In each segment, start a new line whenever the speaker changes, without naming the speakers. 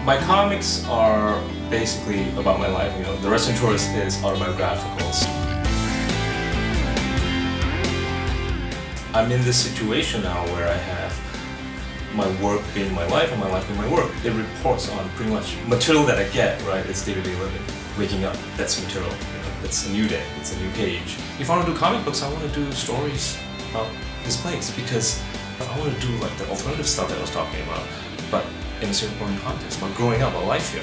My comics are basically about my life. The Restaurateur is autobiographical. I'm in this situation now where I have my work being my life and my life being my work. It reports on pretty much material that I get, right? It's day-to-day living. Waking up, that's material. It's a new day, it's a new page. If I want to do comic books, I want to do stories about this place because I want to do like the alternative stuff that I was talking about, but in a Singaporean context, about growing up, about life here.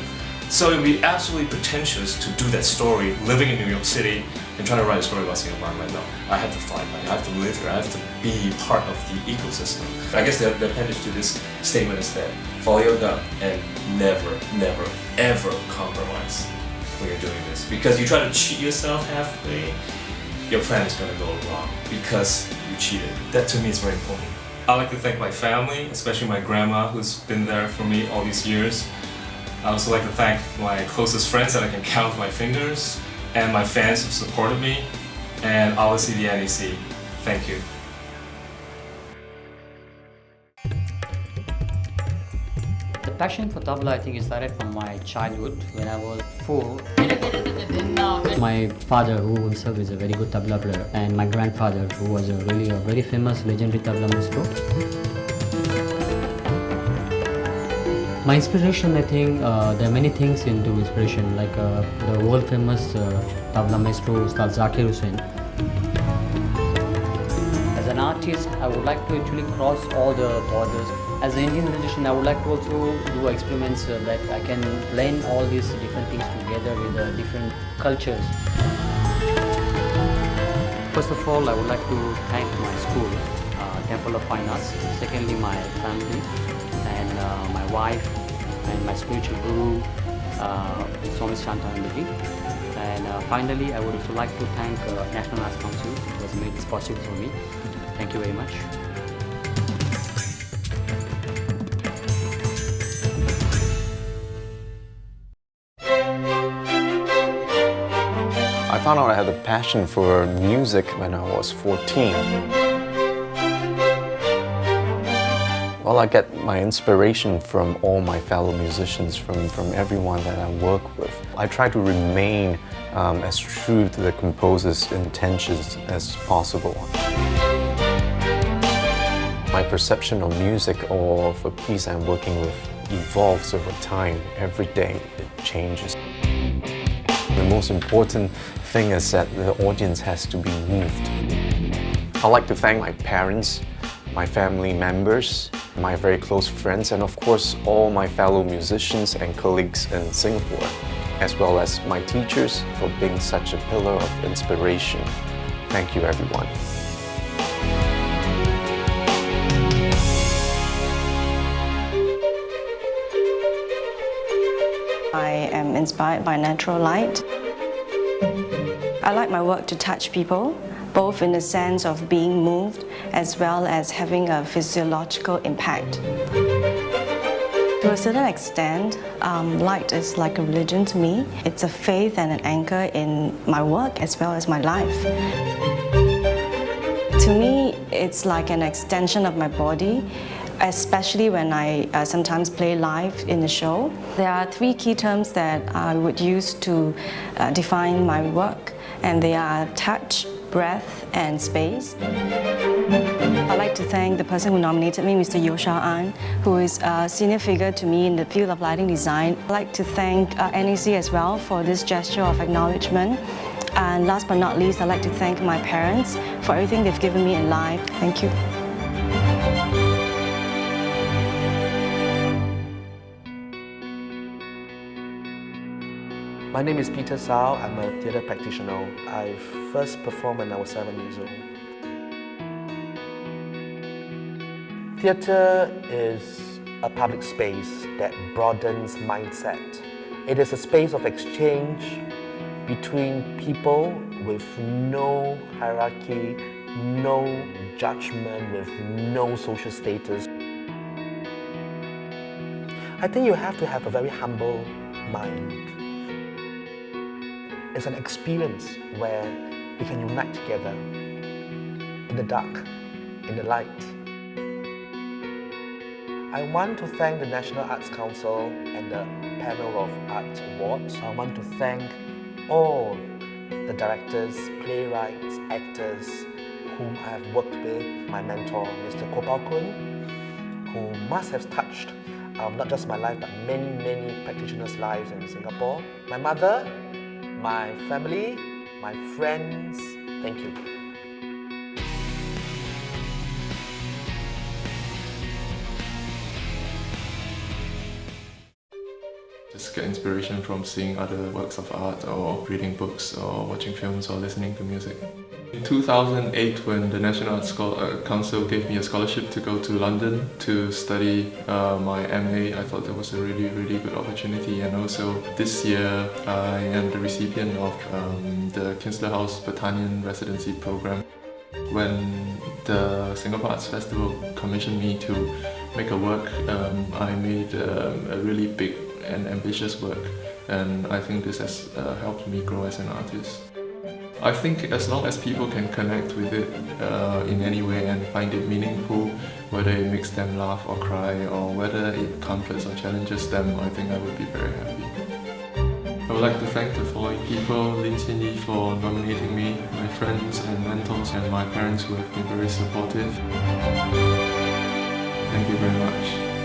So it would be absolutely pretentious to do that story, living in New York City, and trying to write a story about Singapore. I'm like, no, I have to fly back, I have to live here, I have to be part of the ecosystem. I guess the appendage to this statement is that follow your gut and never, never, ever compromise when you're doing this. Because you try to cheat yourself halfway, your plan is going to go wrong because you cheated. That to me is very important. I'd like to thank my family, especially my grandma who's been there for me all these years. I also like to thank my closest friends that I can count with my fingers, and my fans who supported me, and obviously the NEC. Thank you.
The passion for tabla, I think, it started from my childhood when I was 4. My father, who himself is a very good tabla player, and my grandfather, who was a very famous legendary tabla maestro. My inspiration, I think, there are many things into inspiration, like the world famous tabla maestro Ustad Zakir Hussain. As an artist, I would like to actually cross all the borders. As an Indian musician, I would like to also do experiments that I can blend all these different things together with different cultures. First of all, I would like to thank my school, Temple of Fine Arts. Secondly, my family and my wife and my spiritual guru, Swami Shantanandaji. And finally, I would also like to thank National Arts Council who has made this possible for me. Thank you very much.
I found out I had a passion for music when I was 14. Well, I get my inspiration from all my fellow musicians, from everyone that I work with. I try to remain as true to the composer's intentions as possible. My perception of music or of a piece I'm working with evolves over time. Every day it changes. The most important thing is that the audience has to be moved. I'd like to thank my parents, my family members, my very close friends, and of course all my fellow musicians and colleagues in Singapore, as well as my teachers for being such a pillar of inspiration. Thank you, everyone.
I am inspired by natural light. I like my work to touch people, both in the sense of being moved as well as having a physiological impact. To a certain extent, light is like a religion to me. It's a faith and an anchor in my work as well as my life. To me, it's like an extension of my body, especially when I sometimes play live in the show. There are 3 key terms that I would use to define my work, and they are touch, breath, and space. I'd like to thank the person who nominated me, Mr. Yo Shao An, who is a senior figure to me in the field of lighting design. I'd like to thank NEC as well for this gesture of acknowledgement. And last but not least, I'd like to thank my parents for everything they've given me in life. Thank you.
My name is Peter Sao. I'm a theatre practitioner. I first performed when I was 7 years old. Theatre is a public space that broadens mindset. It is a space of exchange between people with no hierarchy, no judgment, with no social status. I think you have to have a very humble mind. It's an experience where we can unite together in the dark, in the light. I want to thank the National Arts Council and the panel of Art Awards. I want to thank all the directors, playwrights, actors whom I have worked with, my mentor, Mr. Gopal Kun, who must have touched not just my life, but many, many practitioners' lives in Singapore. My mother, my family, my friends, thank you.
Just get inspiration from seeing other works of art or reading books or watching films or listening to music. In 2008, when the National Arts Council gave me a scholarship to go to London to study my MA, I thought that was a really, really good opportunity. And also this year, I am the recipient of the Kinsler House Battalion Residency Program. When the Singapore Arts Festival commissioned me to make a work, I made a really big and ambitious work, and I think this has helped me grow as an artist. I think as long as people can connect with it in any way and find it meaningful, whether it makes them laugh or cry or whether it comforts or challenges them, I think I would be very happy. I would like to thank the following people: Lin Xin Yi for nominating me, my friends and mentors, and my parents who have been very supportive. Thank you very much.